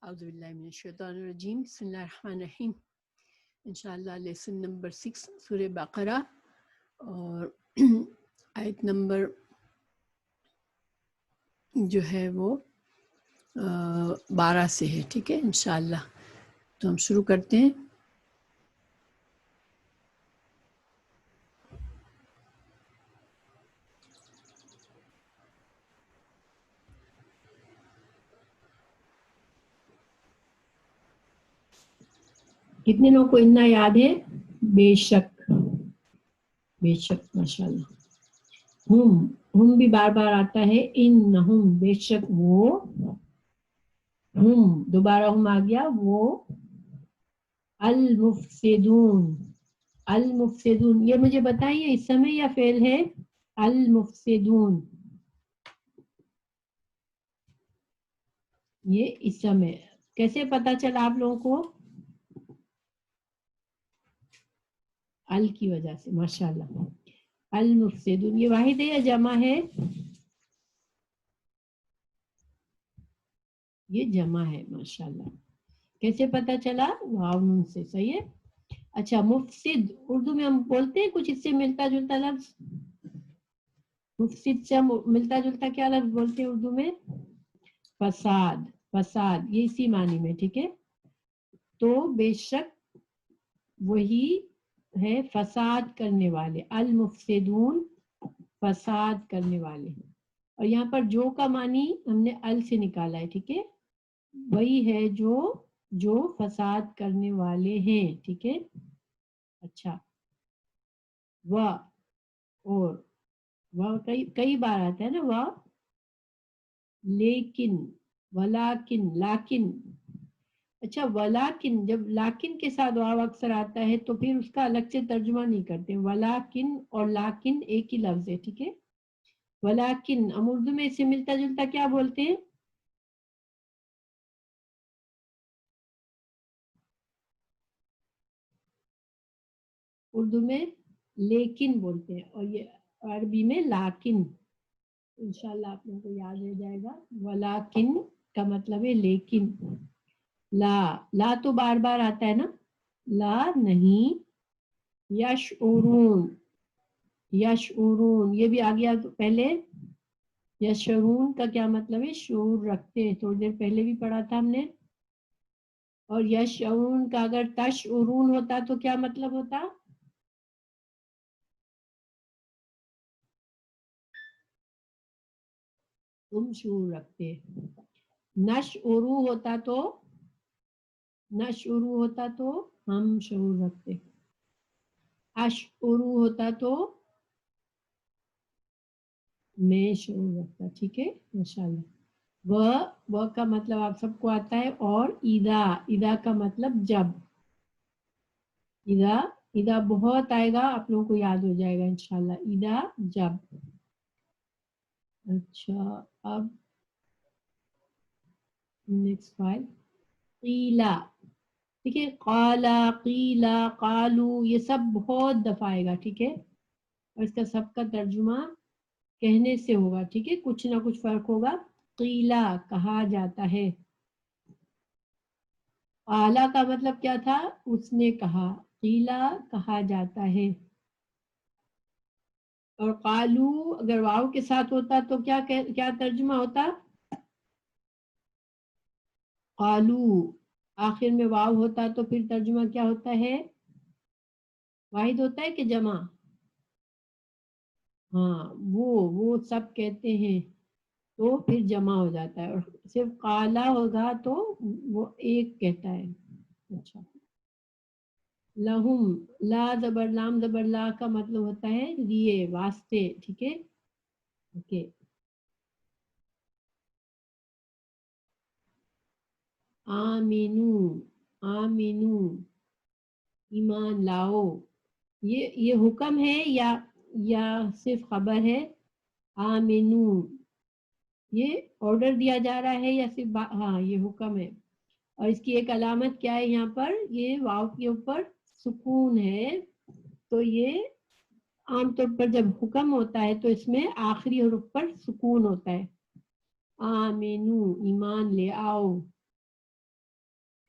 اعوذ باللہ من الشیطان الرجیم بسم اللہ الرحمن الرحیم. انشاءاللہ لیسن نمبر 6 سورہ بقرہ اور آیت نمبر جو ہے وہ 12 سے ہے. ٹھیک ہے انشاءاللہ. تو ہم شروع کرتے ہیں. کتنے لوگوں کو اتنا یاد ہے؟ بے شک ماشاءاللہ. ہم بھی بار بار آتا ہے. انہم بے شک وہ، ہم دوبارہ ہم آ گیا وہ، المفسدون. یہ مجھے بتائیے اس سمے یا فعل ہے؟ المفسدون یہ اس سمے. کیسے پتا چلا آپ لوگوں کو؟ ال کی وجہ سے. ماشاءاللہ. المفسدون یہ واحد ہے یا جمع ہے؟ یہ جمع ہے. ماشاءاللہ. کیسے پتا چلا؟ واو نون سے. صحیح ہے. اچھا مفسد اردو میں ہم بولتے ہیں کچھ اس سے ملتا جلتا لفظ؟ مفسد سے ہم ملتا جلتا کیا لفظ بولتے ہیں اردو میں؟ فساد یہ اسی معنی میں. ٹھیک ہے. تو بے شک وہی ہے فساد کرنے والے. المفسدون فساد کرنے والے. اور یہاں پر جو کا معنی ہم نے ال سے نکالا ہے. ٹھیک ہے. وہی ہے جو فساد کرنے والے ہیں. ٹھیک ہے. اچھا اور کئی بار آتا ہے نا وا. لیکن. اچھا ولیکن جب لاکن کے ساتھ واو اکثر آتا ہے تو پھر اس کا الگ سے ترجمہ نہیں کرتے. ولیکن اور لاکن ایک ہی لفظ ہے. ٹھیک ہے. ولیکن ہم اردو میں اس سے ملتا جلتا کیا بولتے ہیں؟ اردو میں لیکن بولتے ہیں اور یہ عربی میں لاکن. انشاءاللہ آپ لوگوں کو یاد ہو جائے گا. ولیکن کا مطلب ہے لیکن. لا تو بار بار آتا ہے نا. لا نہیں. یشعرون یہ بھی آ گیا پہلے. یشعرون کا کیا مطلب ہے؟ شعور رکھتے ہیں. تھوڑی دیر پہلے بھی پڑھا تھا ہم نے. اور یشعرون کا اگر تشعرون ہوتا تو کیا مطلب ہوتا؟ تم شعور رکھتے. نشعرو ہوتا تو ہم شعور رکھتے. اشعرو ہوتا تو میں شعور رکھتا. ٹھیک ہے. ماشاءاللہ. وہ کا مطلب آپ سب کو آتا ہے. اور اذا کا مطلب جب. اذا بہت آئے گا آپ لوگوں کو یاد ہو جائے گا انشاءاللہ. اذا جب. اچھا اب نیکسٹ فائل قیلا. ٹھیک ہے. قالا قیلا قالو یہ سب بہت دفعہ آئے گا. ٹھیک ہے. اور اس کا سب کا ترجمہ کہنے سے ہوگا. ٹھیک ہے. کچھ نہ کچھ فرق ہوگا. قیلا کہا جاتا ہے. قالا کا مطلب کیا تھا؟ اس نے کہا. قیلا کہا جاتا ہے. اور قالو اگر واو کے ساتھ ہوتا تو کیا ترجمہ ہوتا؟ قالو. آخر میں واو ہوتا تو پھر ترجمہ کیا ہوتا ہے؟ واحد ہوتا ہے کہ جمع؟ ہاں وہ سب کہتے ہیں تو پھر جمع ہو جاتا ہے. اور صرف قالا ہوگا تو وہ ایک کہتا ہے. اچھا لہم. لا زبر لام زبر لا کا مطلب ہوتا ہے لیے واسطے. ٹھیک ہے. اوکے. آمینو ایمان لاؤ. یہ حکم ہے یا صرف خبر ہے؟ آمینو یہ آرڈر دیا جا رہا ہے یا صرف ہاں یہ حکم ہے. اور اس کی ایک علامت کیا ہے یہاں پر؟ یہ واو کے اوپر سکون ہے. تو یہ عام طور پر جب حکم ہوتا ہے تو اس میں آخری حرف پر سکون ہوتا ہے. آمینو ایمان لے آؤ.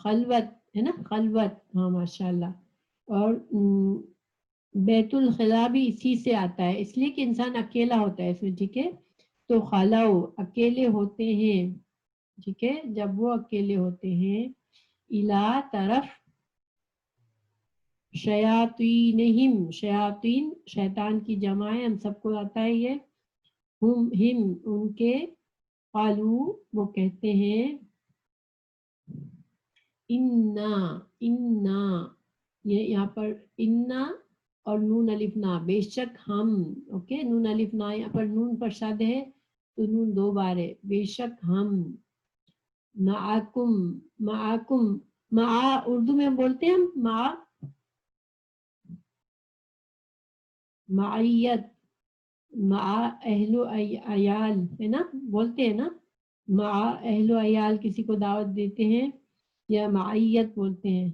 خلوت ہے نا، خلوت، ہاں ماشاء اللہ. اور بیت الخلا بھی اسی سے آتا ہے، اس لیے کہ انسان اکیلا ہوتا ہے اس میں. ٹھیک ہے، تو خلاؤ اکیلے ہوتے ہیں. ٹھیک ہے، جب وہ اکیلے ہوتے ہیں. الا طرف شیاطینہم، شیاطین شیطان کی جمع ہے، ہم سب کو آتا ہے یہ. ہم ان کے. قالو وہ کہتے ہیں. انا یہ یہاں پر انا اور نون الف نا، بے شک ہم. اوکے، نون الف نا یہاں پر نون پر شد ہے تو نون 2 بار ہے. بے شک ہم. معکم، معکم، مع اردو میں بولتے ہیں ہم معیت، مع اہل و عیال ہے نا، بولتے ہیں نا. مع اہل و عیال کسی کو دعوت دیتے ہیں یا معیت بولتے ہیں،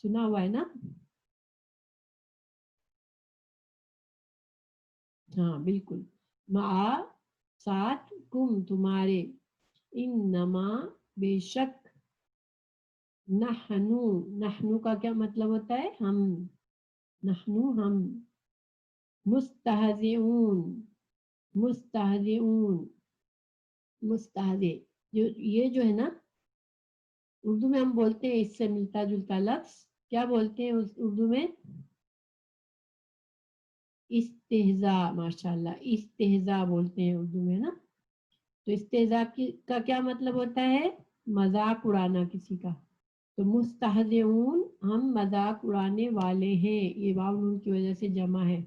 سنا ہوا ہے نا. ہاں بالکل. مع ساتھ، کم تمہارے. انما بے شک. نحنو، نحنو کا کیا مطلب ہوتا ہے؟ ہم. نحنو ہم. مستہزئون، مستہزئون، مستہزئ یہ جو ہے نا اردو میں ہم بولتے ہیں اس سے ملتا جلتا لفظ، کیا بولتے ہیں اس اردو میں؟ استہزاء. ماشاء اللہ، استہزاء بولتے ہیں اردو میں نا. تو استہزاء کا کیا مطلب ہوتا ہے؟ مذاق اڑانا کسی کا. تو مستہزئون ہم مذاق اڑانے والے ہیں، یہ واو نون کی وجہ سے جمع ہے.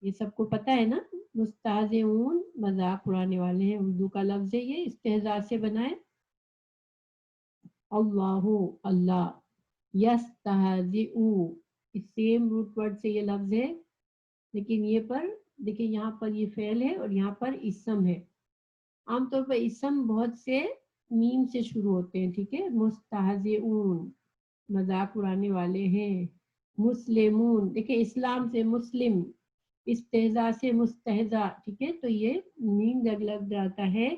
یہ سب کو پتہ ہے نا. مستہزئون مذاق اڑانے والے ہیں، اردو کا لفظ ہے یہ، استہزاء سے بنا ہے. اللہ، اللہ. یستہزئ، اس سیم روٹ ورڈ سے یہ لفظ ہے، لیکن یہ پر دیکھیں یہاں پر یہ فعل ہے اور یہاں پر اسم ہے. عام طور پر اسم بہت سے میم سے شروع ہوتے ہیں. ٹھیک ہے، مستہزئون مذاق اڑانے والے ہیں. مسلمون دیکھیں اسلام سے مسلم، استہزاء سے مستہزا. ٹھیک ہے، تو یہ میم جب لگ جاتا ہے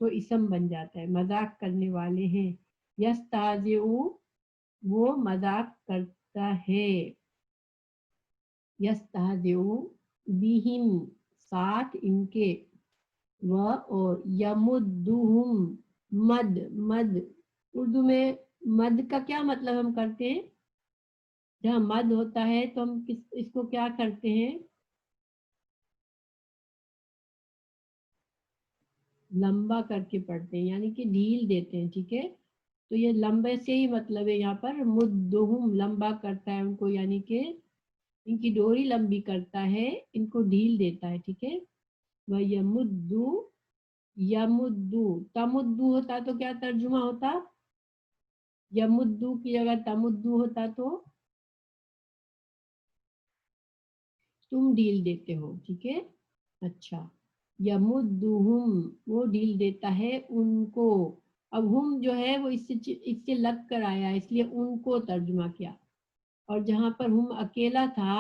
تو اسم بن جاتا ہے، مذاق کرنے والے ہیں. یستہزئ وہ مذاق کرتا ہے. یستہزئ بہم ساتھ ان کے. اور یمدہم مد، مد اردو میں مد کا کیا مطلب ہم کرتے ہیں؟ جہاں مد ہوتا ہے تو ہم اس کو کیا کرتے ہیں؟ لمبا کر کے پڑھتے ہیں، یعنی کہ ڈھیل دیتے ہیں. ٹھیک ہے، تو یہ لمبے سے ہی مطلب ہے یہاں پر. مدہم لمبا کرتا ہے ان کو، یعنی کہ ان کی ڈوری لمبی کرتا ہے، ان کو ڈھیل دیتا ہے. ٹھیک ہے. وَيَمُدُّ، یمدو، تمدو ہوتا تو کیا ترجمہ ہوتا؟ یمدو کی جگہ تمدو ہوتا تو تم ڈھیل دیتے ہو. ٹھیک ہے، اچھا. یمدہم وہ ڈھیل دیتا ہے ان کو. اب ہم جو ہے وہ اس سے لگ کر آیا اس لیے ان کو ترجمہ کیا، اور جہاں پر ہم اکیلا تھا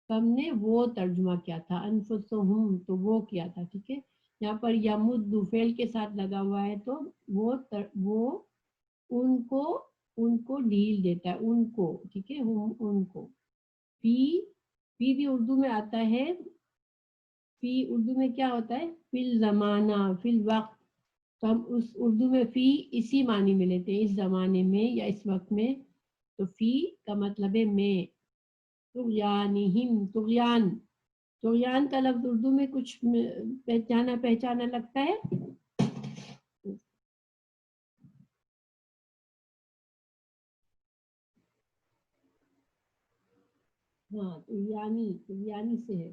ہم نے وہ ترجمہ کیا تھا انفسہم، تو وہ کیا تھا. ٹھیک ہے، یہاں پر یمد فعل کے ساتھ لگا ہوا ہے تو وہ ان کو ڈھیل دیتا ہے، ان کو. ٹھیک ہے، ہم ان کو. فی، فی بھی اردو میں آتا ہے. فی اردو میں کیا ہوتا ہے؟ فی الزمانہ، فی الوقت. تو ہم اس اردو میں فی اسی معنی میں لیتے ہیں، اس زمانے میں یا اس وقت میں. تو فی کا مطلب ہے میں. طغیانہم، طغیان، طغیان کا لفظ اردو میں کچھ پہچانا لگتا ہے. ہاں، طغیانی سے ہے.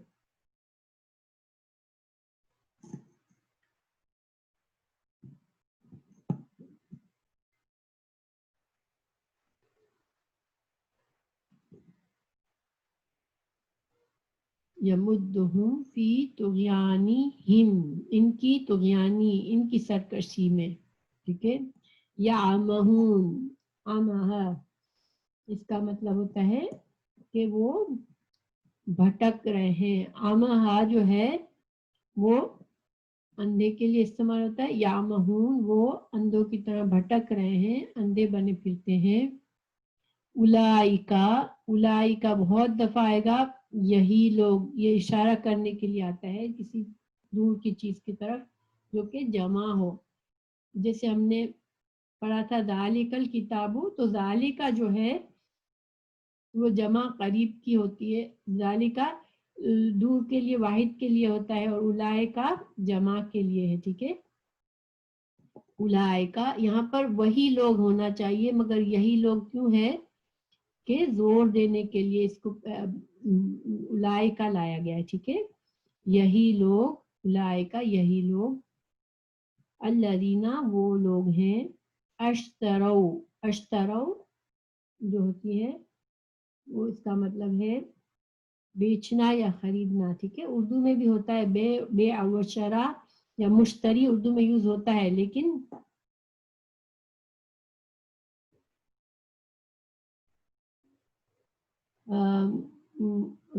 یمدہم فی طغیانہم، ان کی طغیانی، ان کی سرکشی میں. ٹھیک ہے. یعمہون، عمہ اس کا مطلب ہوتا ہے کہ وہ بھٹک رہے ہیں. عمہ جو ہے وہ اندھے کے لیے استعمال ہوتا ہے. یامہون وہ اندھوں کی طرح بھٹک رہے ہیں, اندھے بنے پھرتے ہیں. اولائکا بہت دفعہ آئے گا یہی لوگ, یہ اشارہ کرنے کے لیے آتا ہے کسی دور کی چیز کی طرف جو کہ جمع ہو. جیسے ہم نے پڑھا تھا ذالک الکتاب, تو ذالکا جو ہے وہ جمع قریب کی ہوتی ہے, ذالکا دور کے لیے واحد کے لیے ہوتا ہے, اور اولائکا جمع کے لیے ہے. ٹھیک ہے, اولائکا یہاں پر وہی لوگ ہونا چاہیے, مگر یہی لوگ کیوں ہے کہ زور دینے کے لیے اس کو اولائکا لایا گیا ہے. ٹھیک ہے, یہی لوگ, اولائکا یہی لوگ, الذین وہ لوگ ہیں, اشترو جو ہوتی ہے وہ اس کا مطلب ہے بیچنا یا خریدنا. ٹھیک ہے, اردو میں بھی ہوتا ہے بے و شرا یا مشتری اردو میں یوز ہوتا ہے, لیکن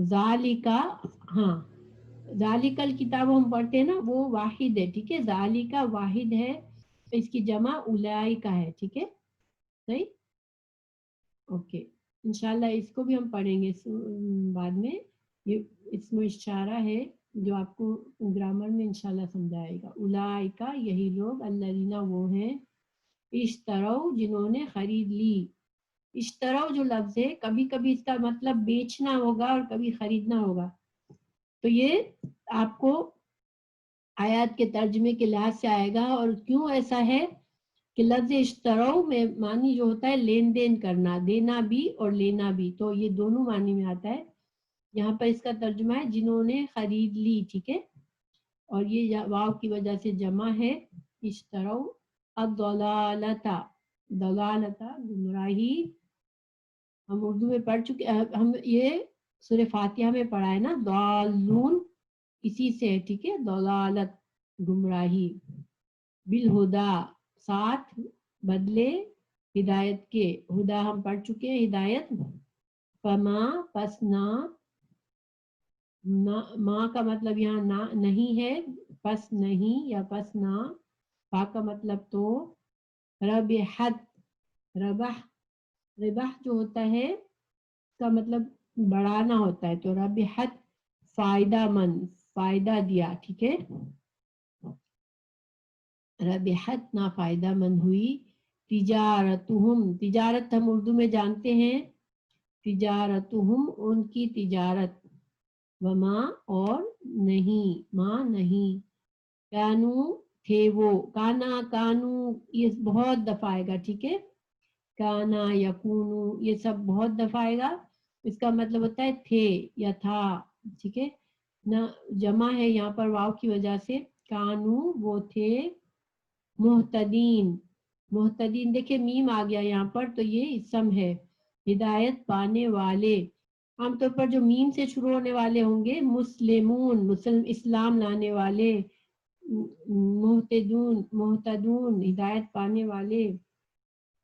ذالکا, ہاں ذالک الکتاب ہم پڑھتے ہیں نا وہ واحد ہے. ٹھیک ہے, ذالکا واحد ہے, اس کی جمع اولائکا ہے. ٹھیک ہے, صحیح, اوکے. انشاءاللہ اس کو بھی ہم پڑھیں گے بعد میں. یہ اس میں اشارہ ہے جو آپ کو گرامر میں انشاءاللہ سمجھائے گا. اولائکا یہی لوگ, الذین وہ ہیں, اشترو جنہوں نے خرید لی. اشترو جو لفظ ہے کبھی کبھی اس کا مطلب بیچنا ہوگا اور کبھی خریدنا ہوگا, تو یہ آپ کو آیات کے ترجمے کے لحاظ سے آئے گا. اور کیوں ایسا ہے کہ لفظ اشترو میں معنی جو ہوتا ہے لین دین کرنا, دینا بھی اور لینا بھی, تو یہ دونوں معنی میں آتا ہے. یہاں پر اس کا ترجمہ ہے جنہوں نے خرید لی. ٹھیک ہے, اور یہ واو کی وجہ سے جمع ہے اشترو. الضلالتا, ضلالتا گمراہی, ہم اردو میں پڑھ چکے, ہم یہ سورہ فاتحہ میں پڑھا ہے نا, ضالون اسی سے ہے. ٹھیک ہے, ضلالت گمراہی, بالہدا ساتھ بدلے ہدایت کے, ہدا ہم پڑھ چکے ہیں ہدایت. فما پس نہ, ماں کا مطلب یہاں نہ نہیں ہے, پس نہیں یا پس نہ, فا کا مطلب تو, ربحت, ربح جو ہوتا ہے اس کا مطلب بڑھانا ہوتا ہے, تو ربحت فائدہ مند, فائدہ دیا. ٹھیک ہے, ربحت نہ فائدہ مند ہوئی. تجارتہم, تجارت ہم اردو میں جانتے ہیں, تجارتہم ان کی تجارت, وما اور نہیں, ماں نہیں, کانو تھے وہ, کانا کانو یہ بہت دفعہ آئے گا. ٹھیک ہے, کانا یکونو یہ سب بہت دفعہ آئے گا, اس کا مطلب ہوتا ہے تھے یا تھا. ٹھیک ہے, نہ جمع ہے یہاں پر واو کی وجہ سے, کانو وہ تھے, محتدین, محتدین دیکھیں میم آ گیا یہاں پر, تو یہ اسم ہے, ہدایت پانے والے. عام طور پر جو میم سے شروع ہونے والے ہوں گے مسلمون, اسلام لانے والے, محتدون ہدایت پانے والے,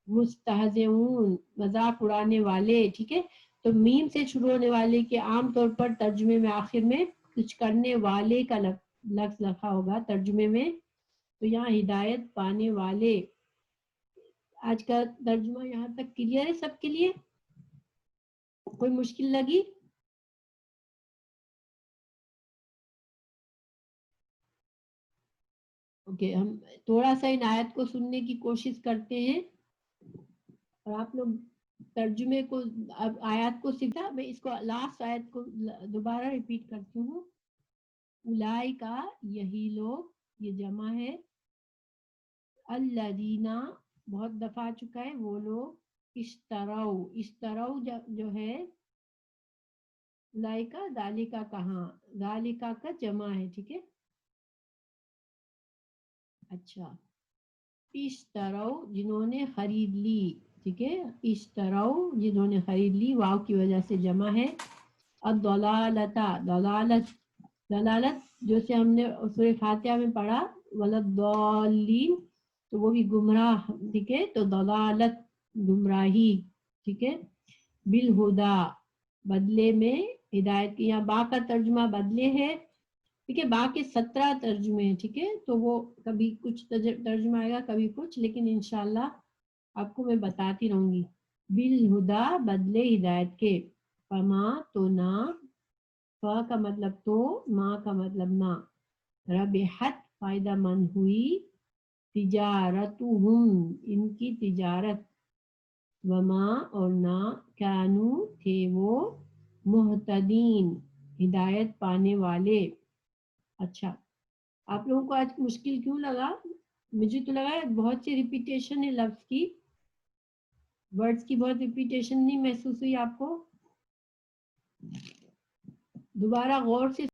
مستہزئون مذاق اڑانے والے. ٹھیک ہے, تو میم سے شروع ہونے والے کے عام طور پر ترجمے میں آخر میں کچھ کرنے والے کا لفظ لکھا ہوگا ترجمے میں, تو یہاں ہدایت پانے والے. آج کا ترجمہ یہاں تک کلیئر ہے سب کے لیے, کوئی مشکل لگی؟ اوکے, ہم تھوڑا سا ان آیت کو سننے کی کوشش کرتے ہیں, اور آپ لوگ ترجمے کو, اب آیات کو سیکھا, میں اس کو لاسٹ آیت کو دوبارہ ریپیٹ کرتی ہوں. اولائکا یہی لوگ, یہ جمع ہے, الذین بہت دفعہ آ چکا ہے وہ لوگ, اشترو, اشترو جو ہے اولائکا, ذالکا کہاں, ذالکا کا جمع ہے. ٹھیک ہے, اچھا, اشترو جنہوں نے خرید لی. ٹھیک ہے, اشترو جنہوں نے خرید لی, واو کی وجہ سے جمع ہے. الضلالتا, ضلالت, ضلالت جو سے ہم نے سورہ فاتحہ میں پڑھا, ولضالین تو وہ بھی گمراہ. ٹھیک ہے, تو ضلالت گمراہی. ٹھیک ہے, بالہدا بدلے میں ہدایت کی, یہاں با کا ترجمہ بدلے ہے, ٹھیک ہے. باقی 17 ترجمے ہیں. ٹھیک ہے, تو وہ کبھی کچھ ترجمہ آئے گا, کبھی کچھ, لیکن انشاءاللہ آپ کو میں بتاتی رہوں گی. بالہدا بدلے ہدایت کے, فما تو نہ, فا کا مطلب تو, ما کا مطلب نہ, ربحت فائدہ مند ہوئی, تجارتہم ان کی تجارت, وما اور نہ, کانو تھے وہ, مہتدین ہدایت پانے والے. اچھا, آپ لوگوں کو آج مشکل کیوں لگا؟ مجھے تو لگا بہت سی ریپیٹیشن ہے لفظ کی, ورڈز کی بہت ریپیٹیشن نہیں محسوس ہوئی آپ کو؟ دوبارہ غور سے